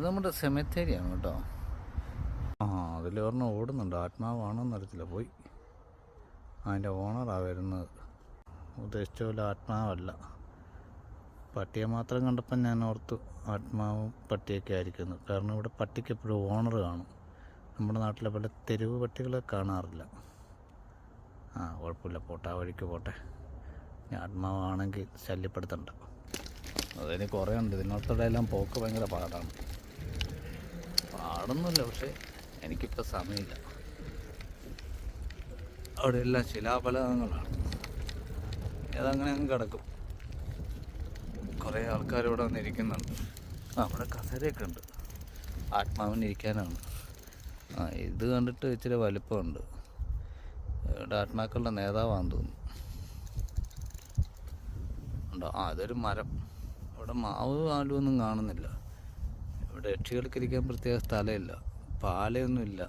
ഇത് നമ്മുടെ സെമിത്തേരിയാണ് കേട്ടോ. അതിലൊരെണ്ണം ഓടുന്നുണ്ട്. ആത്മാവാണോന്ന് അറിയത്തില്ല. പോയി. അതിൻ്റെ ഓണറാണ് വരുന്നത്. ഉദ്ദേശിച്ച പോലെ ആത്മാവല്ല. പട്ടിയെ മാത്രം കണ്ടപ്പോൾ ഞാൻ ഓർത്തു ആത്മാവും പട്ടിയൊക്കെ ആയിരിക്കുന്നു. കാരണം ഇവിടെ പട്ടിക്ക് എപ്പോഴും ഓണർ കാണും. നമ്മുടെ നാട്ടിലെ പോലെ തെരുവ് പട്ടികളെ കാണാറില്ല. കുഴപ്പമില്ല, പോട്ടെ, ആ വഴിക്ക് പോട്ടെ. ആത്മാവാണെങ്കിൽ ശല്യപ്പെടുത്തണ്ട. അതിന് കുറേ ഉണ്ട്. ഇതിനോടത്തോടെ എല്ലാം പോക്ക് ഭയങ്കര പാടാണ്. പാടൊന്നുമില്ല, പക്ഷേ എനിക്കിപ്പോൾ സമയമില്ല. അവിടെ എല്ലാം ശിലാഫലകങ്ങളാണ്. അതങ്ങനെ അങ്ങ് കിടക്കും. കുറേ ആൾക്കാർ ഇവിടെ വന്നിരിക്കുന്നുണ്ട്. അവിടെ കസേരയൊക്കെ ഉണ്ട്. ആത്മാവിന് ഇരിക്കാനാണ്. ഇത് കണ്ടിട്ട് ഇച്ചിരി വലിപ്പമുണ്ട്. ഇവിടെ ആത്മാക്കളുടെ നേതാവാണെന്ന് തോന്നുന്നു. ഉണ്ടോ? അതൊരു മരം. ഇവിടെ മാവ് ആലുമൊന്നും കാണുന്നില്ല. ഇവിടെ യക്ഷികൾക്ക് ഇരിക്കാൻ പ്രത്യേക സ്ഥലമില്ല. പാലയൊന്നുമില്ല,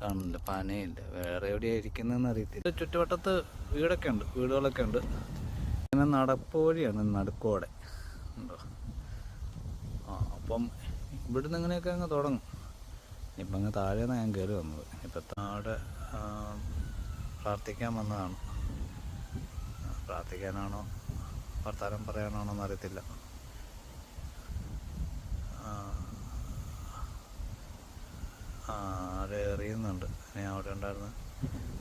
കാണുന്നില്ല. പനയില്ല. വേറെ എവിടെയാണ് ഇരിക്കുന്നതെന്ന് അറിയത്തില്ല. ചുറ്റുവട്ടത്ത് വീടുകളൊക്കെ ഉണ്ട്. ഇങ്ങനെ നടപ്പ് വഴിയാണ്, നടുക്കോടെ ഉണ്ടോ. അപ്പം ഇവിടുന്ന് ഇങ്ങനെയൊക്കെ അങ്ങ് തുടങ്ങും. ഇപ്പം അങ്ങ് താഴേന്ന് ഞാൻ കയറി വന്നത്. ഇപ്പം താഴെ പ്രാർത്ഥിക്കാൻ വന്നതാണ്. പ്രാർത്ഥിക്കാനാണോ വർത്താനം പറയാനാണോ എന്നറിയത്തില്ല. ആരെ എറിയുന്നുണ്ട്. ഞാൻ അവിടെ ഉണ്ടായിരുന്നു.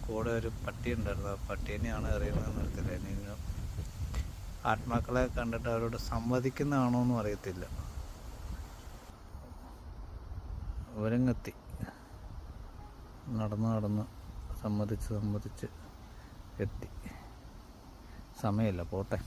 കൂടെ ഒരു പട്ടി ഉണ്ടായിരുന്നു. ആ പട്ടീനെയാണ് എറിയുന്നതെന്ന് അറിയത്തില്ല. ഇനി ആത്മാക്കളെ കണ്ടിട്ട് അവരോട് സംവദിക്കുന്നതാണോ എന്നും അറിയത്തില്ല. ഇവരങ്ങെത്തി. നടന്ന് സമ്മതിച്ച് എത്തി. സമയമില്ല, പോട്ടെ.